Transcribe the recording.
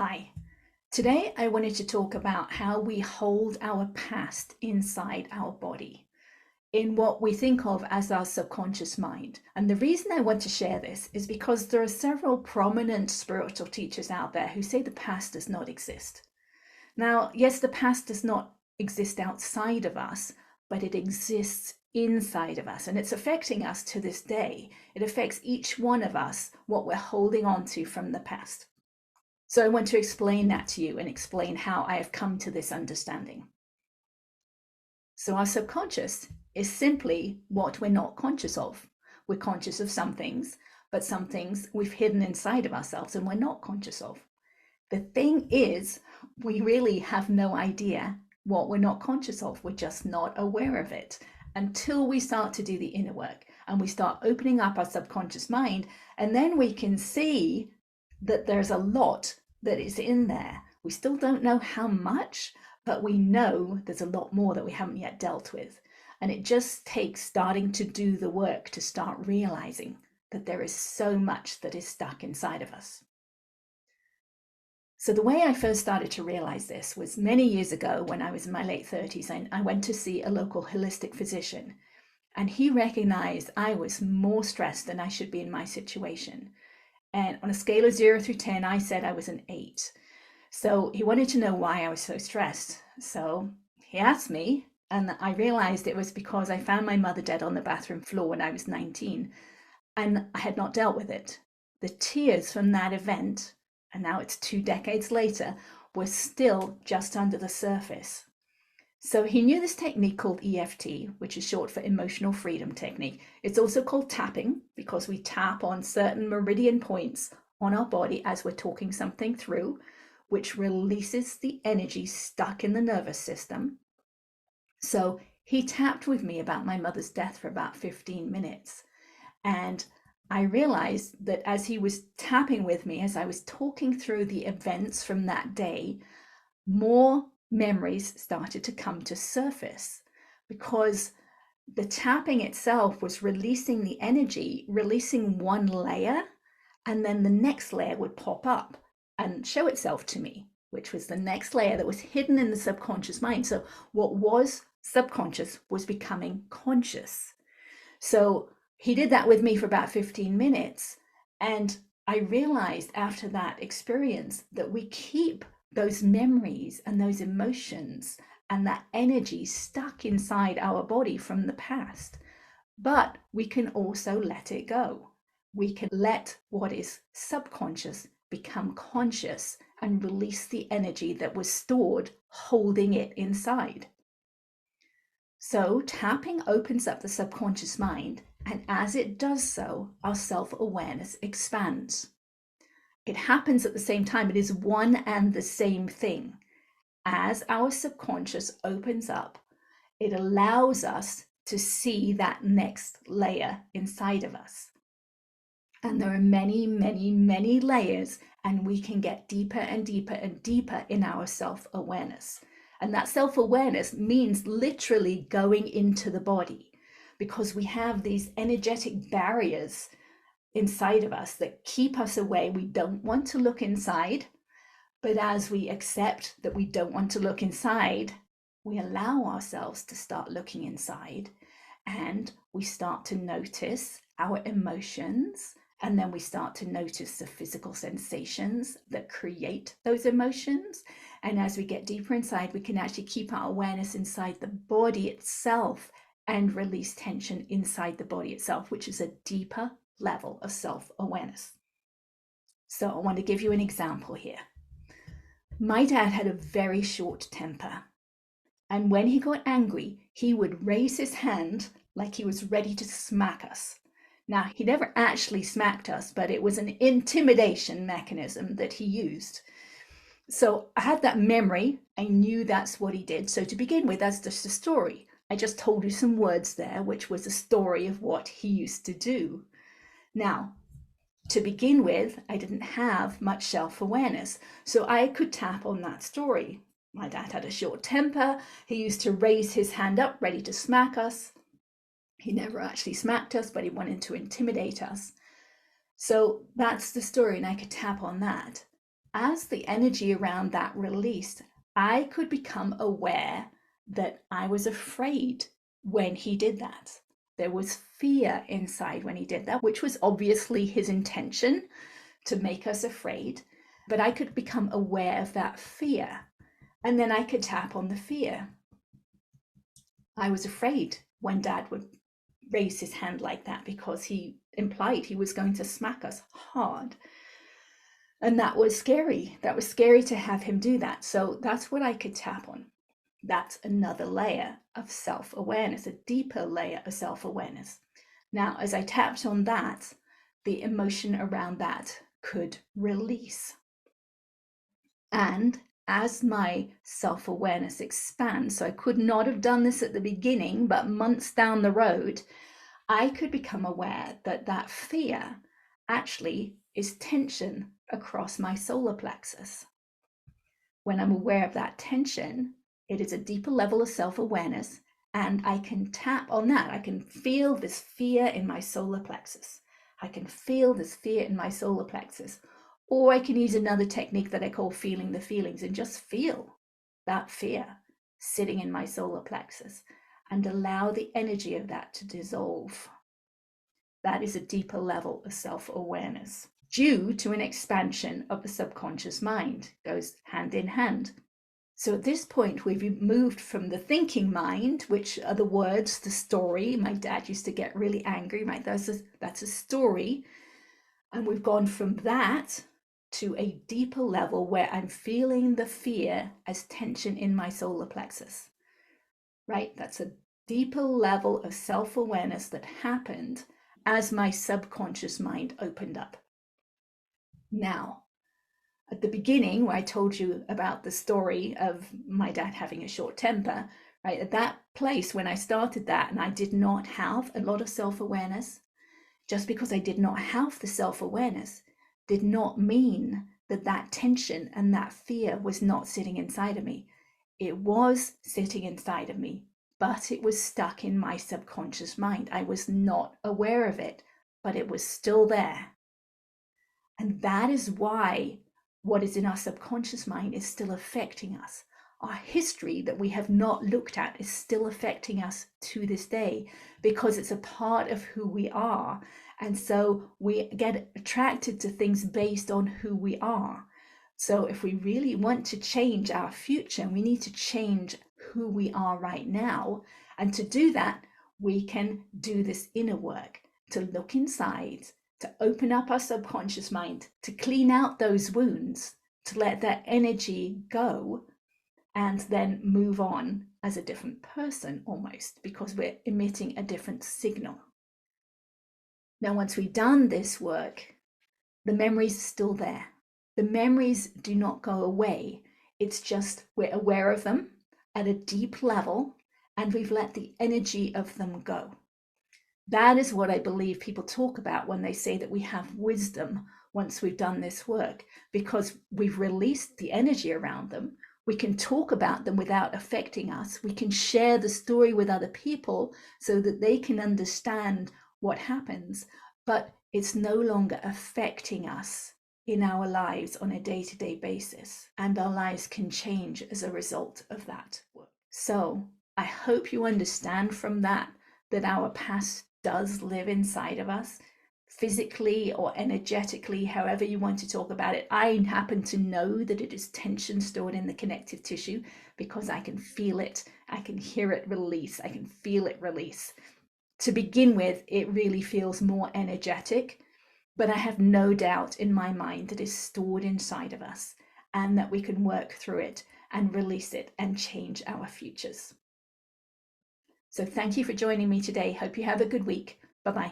Hi. Today I wanted to talk about how we hold our past inside our body in what we think of as our subconscious mind. And the reason I want to share this is because there are several prominent spiritual teachers out there who say the past does not exist. Now, yes, the past does not exist outside of us, but it exists inside of us and it's affecting us to this day. It affects each one of us, what we're holding on to from the past. So I want to explain that to you and explain how I have come to this understanding. So our subconscious is simply what we're not conscious of. We're conscious of some things, but some things we've hidden inside of ourselves and we're not conscious of. The thing is, we really have no idea what we're not conscious of. We're just not aware of it until we start to do the inner work and we start opening up our subconscious mind, and then we can see that there's a lot that is in there. We still don't know how much, but we know there's a lot more that we haven't yet dealt with. And it just takes starting to do the work to start realizing that there is so much that is stuck inside of us. So the way I first started to realize this was many years ago when I was in my late 30s, and I went to see a local holistic physician, and he recognized I was more stressed than I should be in my situation. And on a scale of 0 through 10, I said I was an 8. So he wanted to know why I was so stressed. So he asked me, and I realized it was because I found my mother dead on the bathroom floor when I was 19, and I had not dealt with it. The tears from that event, and now it's 2 decades later, were still just under the surface. So he knew this technique called EFT, which is short for emotional freedom technique. It's also called tapping because we tap on certain meridian points on our body as we're talking something through, which releases the energy stuck in the nervous system. So he tapped with me about my mother's death for about 15 minutes. And I realized that as he was tapping with me, as I was talking through the events from that day, more memories started to come to surface because the tapping itself was releasing the energy, releasing one layer, and then the next layer would pop up and show itself to me, which was the next layer that was hidden in the subconscious mind. So what was subconscious was becoming conscious. So he did that with me for about 15 minutes. And I realized after that experience that we keep those memories and those emotions and that energy stuck inside our body from the past. But we can also let it go. We can let what is subconscious become conscious and release the energy that was stored holding it inside. So tapping opens up the subconscious mind, and as it does so, our self-awareness expands. It happens at the same time. It is one and the same thing. As our subconscious opens up, it allows us to see that next layer inside of us. And there are many, many, many layers, and we can get deeper and deeper and deeper in our self-awareness. And that self-awareness means literally going into the body, because we have these energetic barriers inside of us that keep us away. We don't want to look inside, but as we accept that we don't want to look inside, we allow ourselves to start looking inside, and we start to notice our emotions, and then we start to notice the physical sensations that create those emotions. And as we get deeper inside, we can actually keep our awareness inside the body itself and release tension inside the body itself, which is a deeper level of self-awareness. So I want to give you an example here. My dad had a very short temper, and when he got angry, he would raise his hand like he was ready to smack us. Now, he never actually smacked us, but it was an intimidation mechanism that he used. So I had that memory. I knew that's what he did. So to begin with, that's just a story. I just told you some words there, which was a story of what he used to do. Now, to begin with, I didn't have much self-awareness, so I could tap on that story. My dad had a short temper. He used to raise his hand up, ready to smack us. He never actually smacked us, but he wanted to intimidate us. So that's the story, and I could tap on that. as the energy around that released, I could become aware that I was afraid when he did that. There was fear inside when he did that, which was obviously his intention to make us afraid. But I could become aware of that fear, and then I could tap on the fear. I was afraid when Dad would raise his hand like that because he implied he was going to smack us hard. And that was scary. That was scary to have him do that. So that's what I could tap on. That's another layer of self-awareness, a deeper layer of self-awareness. Now, as I tapped on that, the emotion around that could release. And as my self-awareness expands, so I could not have done this at the beginning, but months down the road, I could become aware that that fear actually is tension across my solar plexus. When I'm aware of that tension, it is a deeper level of self-awareness, and I can tap on that. I can feel this fear in my solar plexus. I can feel this fear in my solar plexus. Or I can use another technique that I call feeling the feelings and just feel that fear sitting in my solar plexus and allow the energy of that to dissolve. That is a deeper level of self-awareness due to an expansion of the subconscious mind. It goes hand in hand. So at this point, we've moved from the thinking mind, which are the words, the story. My dad used to get really angry, right? That's a story. And we've gone from that to a deeper level where I'm feeling the fear as tension in my solar plexus, right? That's a deeper level of self-awareness that happened as my subconscious mind opened up. Now, at the beginning, where I told you about the story of my dad having a short temper, right? At that place when I started that and I did not have a lot of self-awareness, just because I did not have the self-awareness did not mean that that tension and that fear was not sitting inside of me. It was sitting inside of me, but it was stuck in my subconscious mind. I was not aware of it, but it was still there. And that is why what is in our subconscious mind is still affecting us. Our history that we have not looked at is still affecting us to this day because it's a part of who we are. And so we get attracted to things based on who we are. So if we really want to change our future, we need to change who we are right now. And to do that, we can do this inner work to look inside, to open up our subconscious mind, to clean out those wounds, to let that energy go, and then move on as a different person almost, because we're emitting a different signal. Now, once we've done this work, the memories are still there. The memories do not go away. It's just we're aware of them at a deep level, and we've let the energy of them go. That is what I believe people talk about when they say that we have wisdom once we've done this work, because we've released the energy around them. We can talk about them without affecting us. We can share the story with other people so that they can understand what happens, but it's no longer affecting us in our lives on a day-to-day basis. And our lives can change as a result of that work. So I hope you understand from that our past does live inside of us, physically or energetically, however you want to talk about it. I happen to know that it is tension stored in the connective tissue because I can feel it, I can hear it release, I can feel it release. To begin with, it really feels more energetic, but I have no doubt in my mind that it's stored inside of us and that we can work through it and release it and change our futures. So thank you for joining me today. Hope you have a good week. Bye-bye.